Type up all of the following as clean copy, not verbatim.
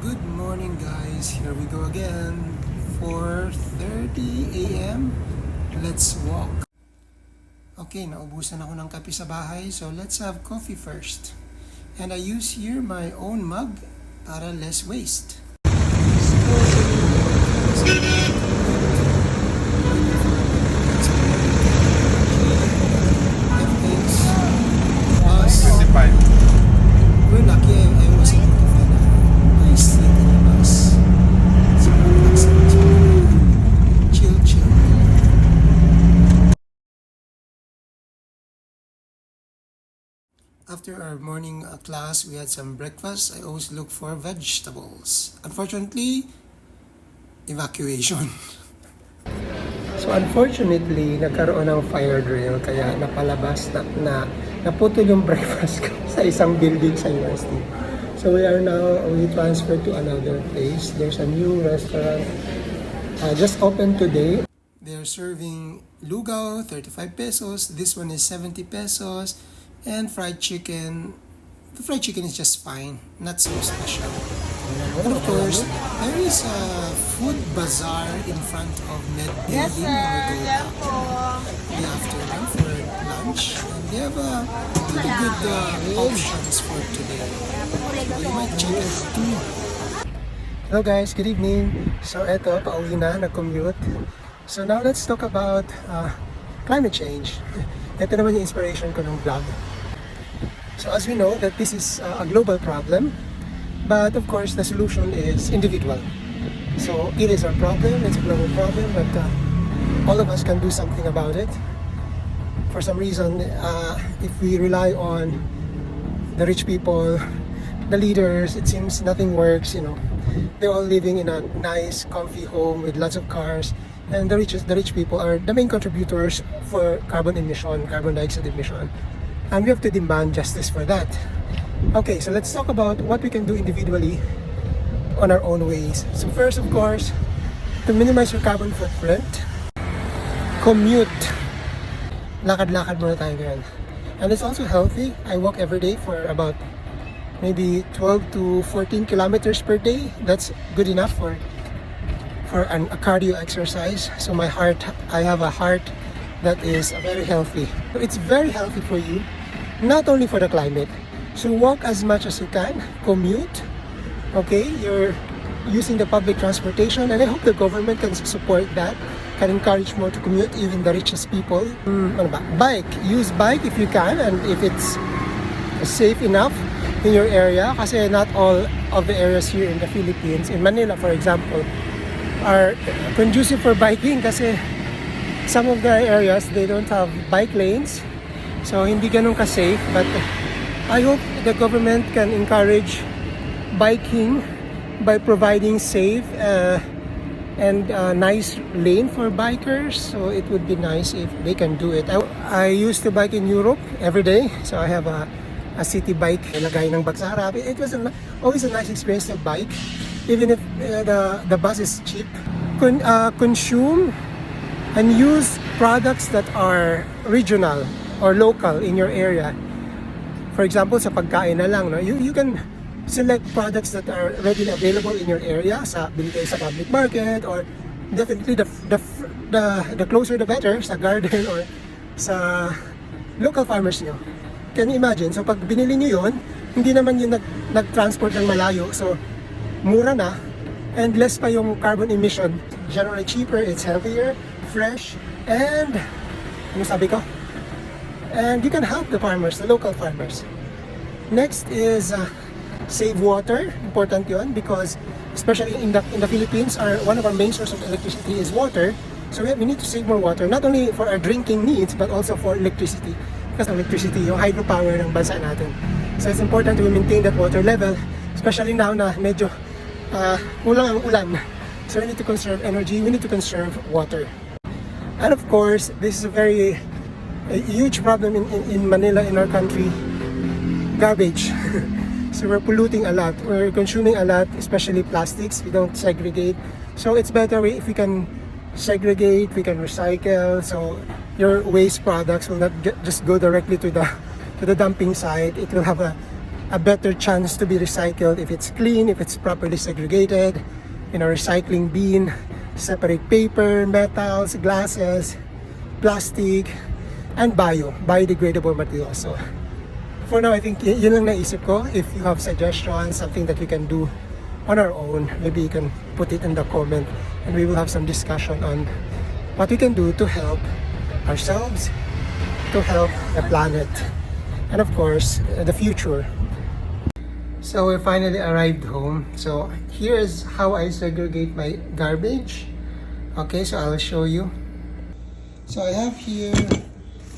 Good morning guys, here we go again. 4:30 a.m. Let's walk. Okay, naubusan ako ng kape sa bahay, so let's have coffee first. And I use here my own mug para less waste. We're lucky I was able to find a nice seat in the bus. So chill. After our morning class, we had some breakfast. I always look for vegetables. Unfortunately, evacuation. So unfortunately, nagkaroon ng fire drill kaya napalabas na naputol yung breakfast ko sa isang building sa university. So we transferred to another place. There's a new restaurant just opened today. They're serving lugaw, 35 pesos. This one is 70 pesos. And fried chicken. The fried chicken is just fine, not so special. And of course, there is a food bazaar in front of Med Building. Yes, sir. Yan po. In the afternoon for lunch. And they have pretty good options for today. You might check it out too. Hello guys, good evening. So eto, pauwi na, nag-commute. So now let's talk about climate change. Ito naman yung inspiration ko ng vlog. So as we know that this is a global problem, but of course the solution is individual. So it is our problem, it's a global problem, but all of us can do something about it. For some reason, if we rely on the rich people, the leaders, it seems nothing works, you know. They're all living in a nice, comfy home with lots of cars, and the rich people are the main contributors for carbon dioxide emission. And we have to demand justice for that. Okay, so let's talk about what we can do individually on our own ways. So first, of course, to minimize your carbon footprint, commute. Lakad-lakad muna tayo ngayon. And it's also healthy. I walk every day for about maybe 12 to 14 kilometers per day. That's good enough for a cardio exercise. So I have a heart that is very healthy. So it's very healthy for you, not only for the climate. So walk as much as you can, commute. Okay, you're using the public transportation, and I hope the government can support that, can encourage more to commute, even the richest people. Bike, use bike if you can, and if it's safe enough in your area, kasi not all of the areas here in the Philippines, in Manila for example, are conducive for biking kasi some of the areas they don't have bike lanes, so hindi ganun ka-safe. But I hope the government can encourage biking by providing safe and nice lane for bikers. So it would be nice if they can do it. I used to bike in Europe every day, so I have a city bike. Lagay ng bag sa harap. It was always a nice experience to bike, even if the bus is cheap. Consume and use products that are regional or local in your area. For example, sa pagkain na lang, no? You can select products that are readily available in your area, bili kayo sa public market, or definitely the closer the better, sa garden or sa local farmers nyo. Can you imagine? So pag binili nyo yun, hindi naman yung nag-transport ng malayo, so mura na, and less pa yung carbon emission. Generally cheaper, it's healthier, fresh, and ano sabi ko? And you can help the farmers, the local farmers. Next is save water. Important yun because especially in the Philippines, one of our main sources of electricity is water. So we need to save more water, not only for our drinking needs but also for electricity. Because electricity, yung hydropower ng bansa natin. So it's important to maintain that water level, especially now na medyo kulang ang ulan. So we need to conserve energy, we need to conserve water. And of course, this is a huge problem in Manila, in our country, garbage. So we're polluting a lot, we're consuming a lot, especially plastics. We don't segregate. So it's better if we can segregate, we can recycle. So your waste products will not just go directly to the dumping site. It will have a a better chance to be recycled if it's clean, if it's properly segregated in a recycling bin, separate paper, metals, glasses, plastic, and biodegradable materials. So for now, I think yun lang naisip ko. If you have suggestions, something that we can do on our own, maybe you can put it in the comment and we will have some discussion on what we can do to help ourselves, to help the planet, and of course, the future. So we finally arrived home. So here's how I segregate my garbage. Okay, so I'll show you. So I have here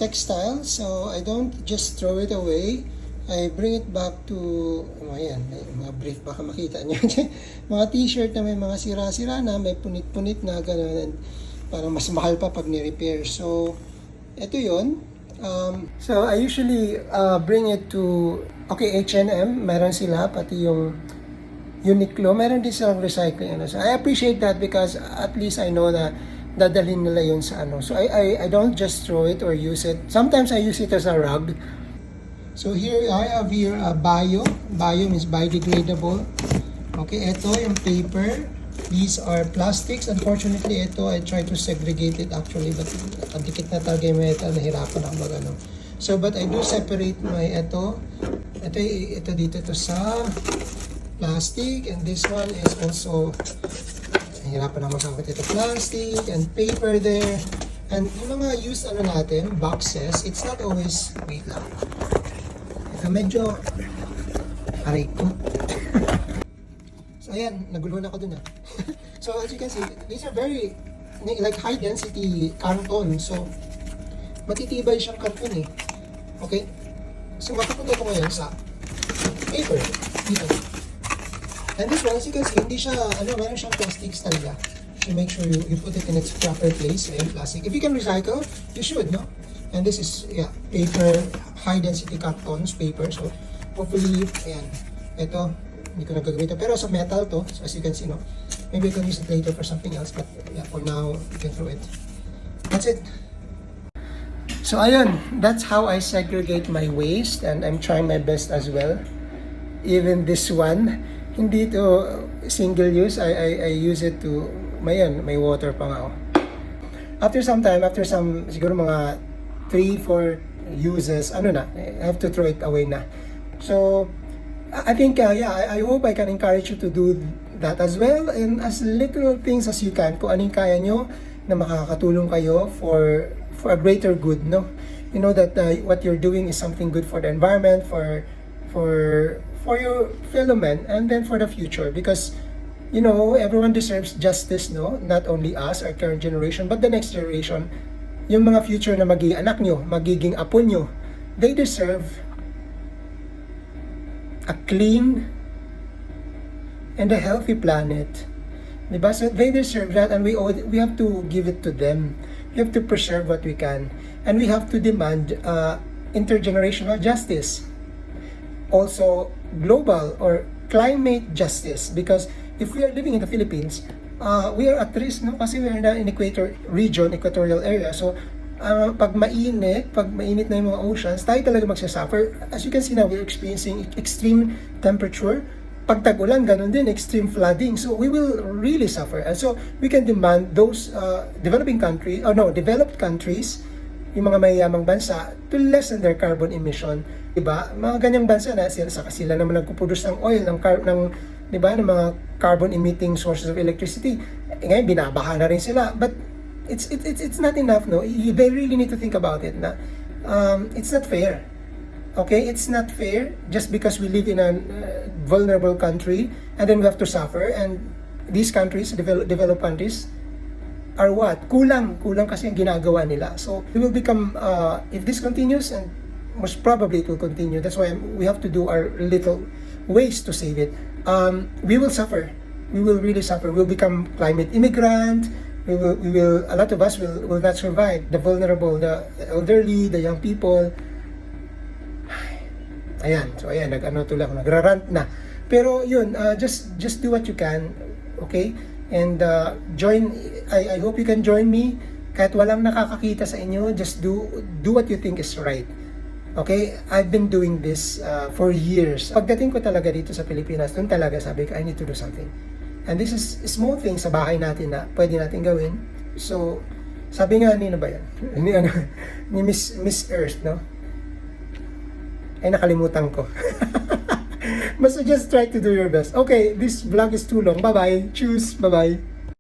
textile, so I don't just throw it away. I bring it back to, ayan, may mga brief, baka makita nyo. Mga t-shirt na may mga sira-sira na, may punit-punit na gano'n. Parang mas mahal pa pag ni-repair. So, ito yun. So, I usually bring it to, okay, H&M, meron sila, pati yung Uniqlo, meron din silang recycling. So, I appreciate that because at least I know na dadalhin nila yun sa ano. So, I don't just throw it or use it. Sometimes I use it as a rug. So here I have here a bio. Bio means biodegradable. Okay, ito yung paper. These are plastics. Unfortunately, ito I try to segregate it actually, but dikit na talaga yung metal, nahirapan ako mag-ano. So, but I do separate my ito dito to sa plastic, and this one is also, nahirapan ako mag-sampat ito, plastic and paper there. And yung mga used ano natin, boxes, it's not always, wait lang. Medyo aray ko. So ayan, naguluhan ako dun So as you can see, these are very like high density karton. So matitibay siyang karton Okay? So makapunta ko ngayon sa paper dito. And this one, as you can see, hindi siya, meron siyang plastics talaga. So make sure you put it in its proper place. Ayan, plastic. If you can recycle, you should, no? And this is, paper, high density cartons, paper. So, hopefully, ayan, ito, hindi ko nagagawin ito. Pero sa metal to, so as you can see, no? Maybe you can use it later for something else. But, yeah, for now, you can throw it. That's it. So, ayun, that's how I segregate my waste. And I'm trying my best as well. Even this one, hindi to single use. I use it to, may water pa nga ako. After some time, siguro mga 3-4 uses, I have to throw it away na. So, I think, I hope I can encourage you to do that as well, and as little things as you can, kung anong kaya nyo na makakatulong kayo for a greater good, no? You know that what you're doing is something good for the environment, for your fellow men, and then for the future, because everyone deserves justice, no? Not only us, our current generation, but the next generation. Yung mga future na magiging anak nyo, magiging apo nyo, they deserve a clean and a healthy planet. Diba? So they deserve that, and we have to give it to them. We have to preserve what we can, and we have to demand intergenerational justice. Also, global or climate justice, because if we are living in the Philippines, we are at risk, no? Kasi we are in equator region, equatorial area. So, pag mainit na yung mga oceans, tayo talaga magsasuffer. As you can see now, we're experiencing extreme temperature. Pag tag-ulan, ganun din, extreme flooding. So, we will really suffer. And so, we can demand those developed countries, yung mga mayayamang bansa, to lessen their carbon emission. Diba? Mga ganyang bansa na sila naman nagpuproduce ng oil, ng diba, ng mga carbon emitting sources of electricity. Ngayon binabaha na rin sila, but it's not enough, no? They really need to think about it na it's not fair. Okay, it's not fair just because we live in a vulnerable country and then we have to suffer, and these countries, developed countries, are what? Kulang kasi ang ginagawa nila. So we will become if this continues, and most probably it will continue. That's why we have to do our little ways to save it. We will suffer. We will really suffer. We'll become climate immigrant. We will. A lot of us will not survive. The vulnerable, the elderly, the young people. Ayan. So ayan, nagrarant na. Pero yun, just do what you can, okay? And join. I hope you can join me. Kahit walang nakakakita sa inyo, just do what you think is right. Okay, I've been doing this for years. Pagdating ko talaga dito sa Pilipinas, doon talaga sabi ko, I need to do something. And this is small things sa bahay natin na pwede natin gawin. So, sabi nga, ano ba yan? Ni Miss Earth, no? Ay, nakalimutan ko. Basta just try to do your best. Okay, this vlog is too long. Bye-bye. Choose. Bye-bye.